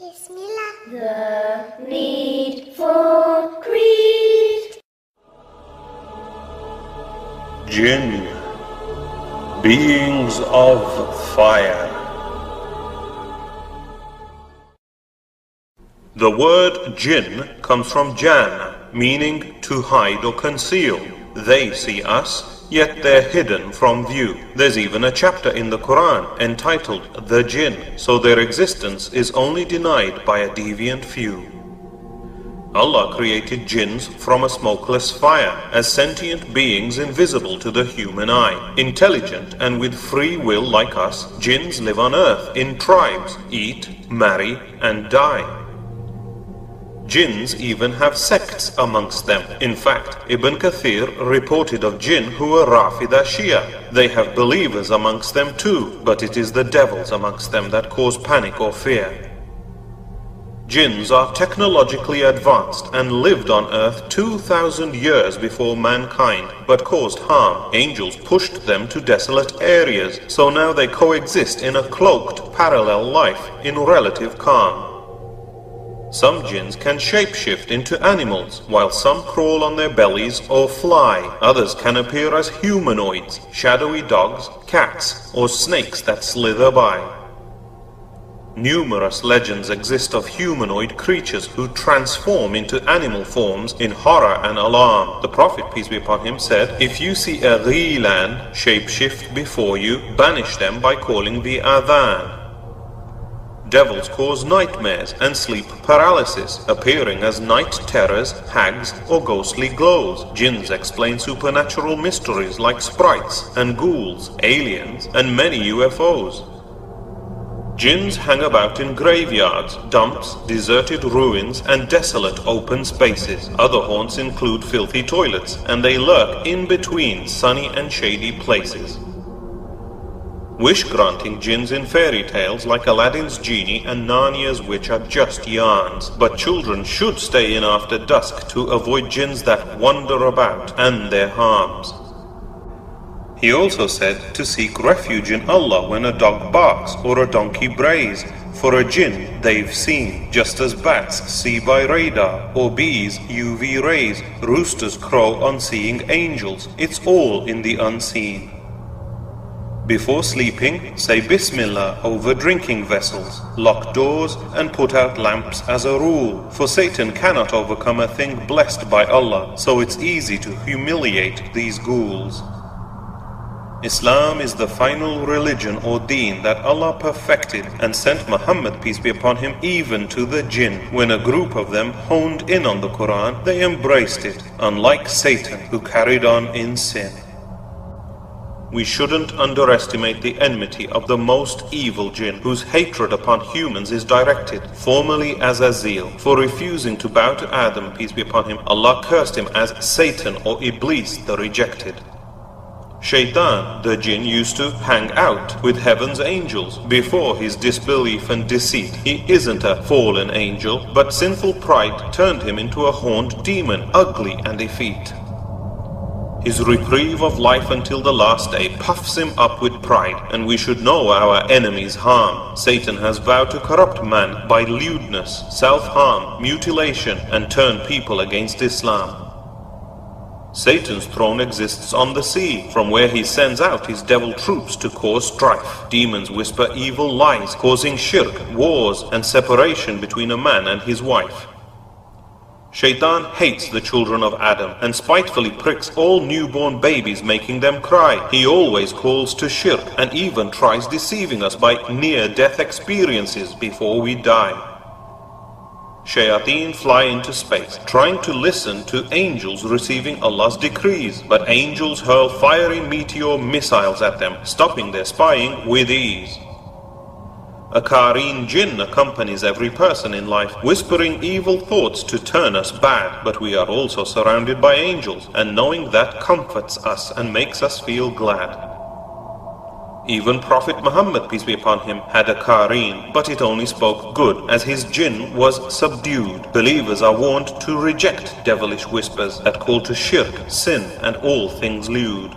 Bismillah. The needful creed. Jinn, beings of fire. The word jinn comes from jan, meaning to hide or conceal. They see us, yet they're hidden from view. There's even a chapter in the Quran entitled The Jinn, so their existence is only denied by a deviant few. Allah created jinns from a smokeless fire as sentient beings invisible to the human eye. Intelligent and with free will like us, jinns live on earth in tribes, eat, marry, and die. Jinns even have sects amongst them. In fact, Ibn Kathir reported of jinn who are Rafida Shia. They have believers amongst them too, but it is the devils amongst them that cause panic or fear. Jinns are technologically advanced and lived on earth 2,000 years before mankind, but caused harm. Angels pushed them to desolate areas, so now they coexist in a cloaked parallel life in relative calm. Some jinns can shapeshift into animals, while some crawl on their bellies or fly. Others can appear as humanoids, shadowy dogs, cats, or snakes that slither by. Numerous legends exist of humanoid creatures who transform into animal forms in horror and alarm. The Prophet, peace be upon him, said, "If you see a ghilan shapeshift before you, banish them by calling the adhan." Devils cause nightmares and sleep paralysis, appearing as night terrors, hags, or ghostly glows. Jinns explain supernatural mysteries like sprites and ghouls, aliens, and many UFOs. Jinns hang about in graveyards, dumps, deserted ruins, and desolate open spaces. Other haunts include filthy toilets, and they lurk in between sunny and shady places. Wish-granting jinns in fairy tales like Aladdin's genie and Narnia's witch are just yarns, but children should stay in after dusk to avoid jinns that wander about and their harms. He also said to seek refuge in Allah when a dog barks or a donkey brays, for a jinn they've seen, just as bats see by radar, or bees UV rays, roosters crow on seeing angels. It's all in the unseen. Before sleeping, say Bismillah over drinking vessels, lock doors and put out lamps as a rule, for Satan cannot overcome a thing blessed by Allah, so it's easy to humiliate these ghouls. Islam is the final religion or deen that Allah perfected and sent Muhammad, peace be upon him, even to the jinn. When a group of them honed in on the Quran, they embraced it, unlike Satan, who carried on in sin. We shouldn't underestimate the enmity of the most evil jinn, whose hatred upon humans is directed, formerly as Azil. For refusing to bow to Adam, peace be upon him, Allah cursed him as Satan or Iblis the rejected. Shaitan, the jinn, used to hang out with heaven's angels before his disbelief and deceit. He isn't a fallen angel, but sinful pride turned him into a horned demon, ugly and effete. His reprieve of life until the last day puffs him up with pride, and we should know our enemy's harm. Satan has vowed to corrupt man by lewdness, self-harm, mutilation, and turn people against Islam. Satan's throne exists on the sea, from where he sends out his devil troops to cause strife. Demons whisper evil lies, causing shirk, wars, and separation between a man and his wife. Shaitan hates the children of Adam and spitefully pricks all newborn babies, making them cry. He always calls to shirk and even tries deceiving us by near-death experiences before we die. Shayateen fly into space, trying to listen to angels receiving Allah's decrees, but angels hurl fiery meteor missiles at them, stopping their spying with ease. A Qareen jinn accompanies every person in life, whispering evil thoughts to turn us bad, but we are also surrounded by angels, and knowing that comforts us and makes us feel glad. Even Prophet Muhammad, peace be upon him, had a Qareen, but it only spoke good, as his jinn was subdued. Believers are warned to reject devilish whispers that call to shirk, sin, and all things lewd.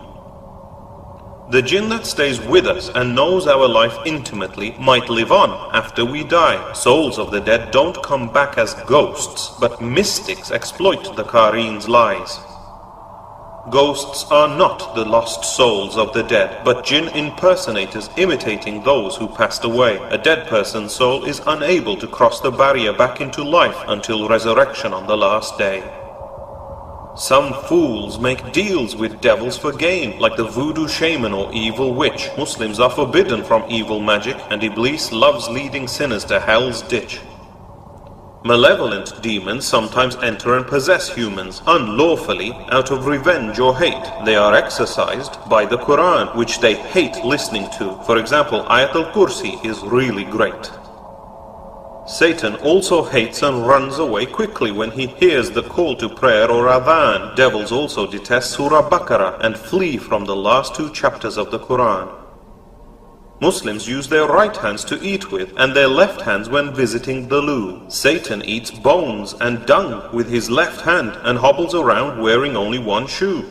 The jinn that stays with us and knows our life intimately might live on after we die. Souls of the dead don't come back as ghosts, but mystics exploit the Qareen's lies. Ghosts are not the lost souls of the dead, but jinn impersonators imitating those who passed away. A dead person's soul is unable to cross the barrier back into life until resurrection on the last day. Some fools make deals with devils for gain, like the voodoo shaman or evil witch. Muslims are forbidden from evil magic, and Iblis loves leading sinners to hell's ditch. Malevolent demons sometimes enter and possess humans unlawfully out of revenge or hate. They are exorcised by the Quran, which they hate listening to. For example, Ayat al-Kursi is really great. Satan also hates and runs away quickly when he hears the call to prayer or adhan. Devils also detest Surah Baqarah and flee from the last 2 chapters of the Quran. Muslims use their right hands to eat with and their left hands when visiting the loo. Satan eats bones and dung with his left hand and hobbles around wearing only one shoe.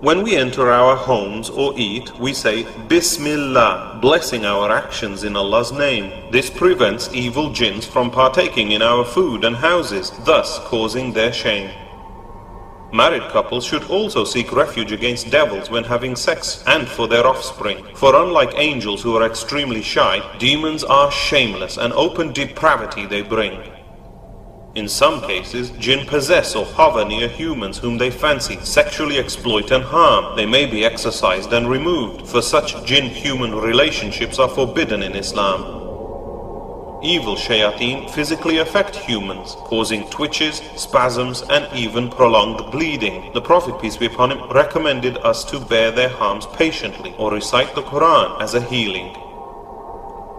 When we enter our homes or eat, we say Bismillah, blessing our actions in Allah's name. This prevents evil jinns from partaking in our food and houses, thus causing their shame. Married couples should also seek refuge against devils when having sex and for their offspring. For unlike angels who are extremely shy, demons are shameless and open depravity they bring. In some cases, jinn possess or hover near humans whom they fancy, sexually exploit and harm. They may be exorcised and removed, for such jinn-human relationships are forbidden in Islam. Evil shayateen physically affect humans, causing twitches, spasms, and even prolonged bleeding. The Prophet, peace be upon him, recommended us to bear their harms patiently or recite the Quran as a healing.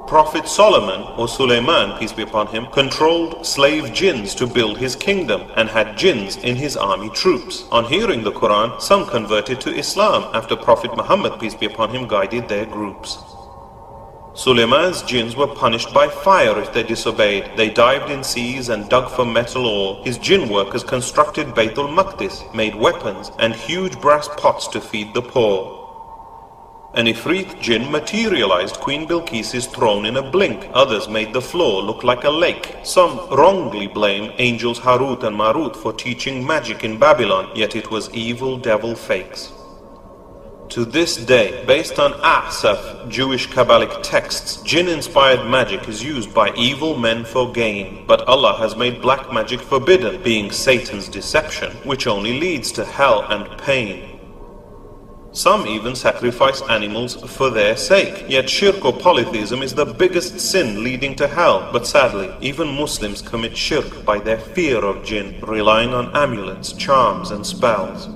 Prophet Solomon, or Suleiman, peace be upon him, controlled slave jinns to build his kingdom and had jinns in his army troops. On hearing the Quran, some converted to Islam after Prophet Muhammad, peace be upon him, guided their groups. Suleiman's jinns were punished by fire if they disobeyed. They dived in seas and dug for metal ore. His jinn workers constructed Baytul Maqdis, made weapons and huge brass pots to feed the poor. An Ifrit jinn materialized Queen Bilqis's throne in a blink. Others made the floor look like a lake. Some wrongly blame angels Harut and Marut for teaching magic in Babylon, yet it was evil devil fakes. To this day, based on Ahsaf, Jewish Kabbalic texts, jinn-inspired magic is used by evil men for gain. But Allah has made black magic forbidden, being Satan's deception, which only leads to hell and pain. Some even sacrifice animals for their sake. Yet shirk or polytheism is the biggest sin leading to hell. But sadly, even Muslims commit shirk by their fear of jinn, relying on amulets, charms and spells.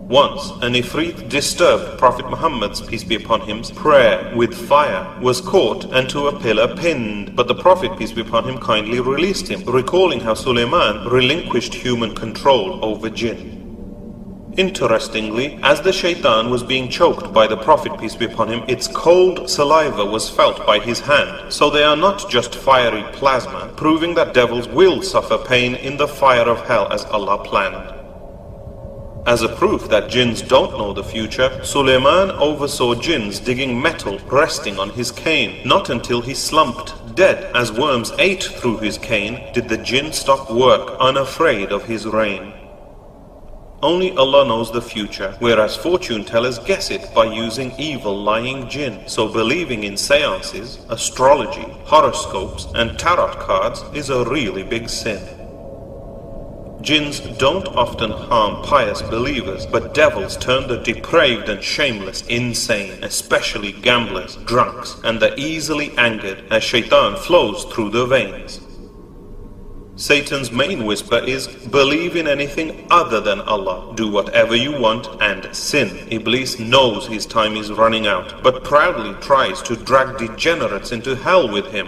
Once, an Ifrit disturbed Prophet Muhammad's, peace be upon him, prayer with fire, was caught and to a pillar pinned. But the Prophet, peace be upon him, kindly released him, recalling how Suleiman relinquished human control over jinn. Interestingly, as the shaitan was being choked by the Prophet, peace be upon him, its cold saliva was felt by his hand. So they are not just fiery plasma, proving that devils will suffer pain in the fire of hell as Allah planned. As a proof that jinns don't know the future, Suleiman oversaw jinns digging metal resting on his cane. Not until he slumped dead as worms ate through his cane did the jinn stop work, unafraid of his reign. Only Allah knows the future, whereas fortune tellers guess it by using evil lying jinn. So believing in seances, astrology, horoscopes and tarot cards is a really big sin. Jinns don't often harm pious believers, but devils turn the depraved and shameless insane, especially gamblers, drunks, and the easily angered, as shaitan flows through the veins. Satan's main whisper is, believe in anything other than Allah, do whatever you want and sin. Iblis knows his time is running out, but proudly tries to drag degenerates into hell with him.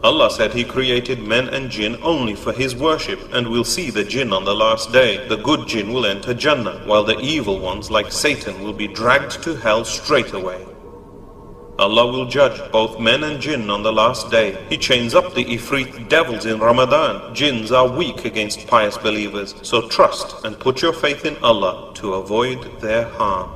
Allah said He created men and jinn only for His worship, and will see the jinn on the last day. The good jinn will enter Jannah, while the evil ones like Satan will be dragged to hell straight away. Allah will judge both men and jinn on the last day. He chains up the Ifrit devils in Ramadan. Jinns are weak against pious believers, so trust and put your faith in Allah to avoid their harm.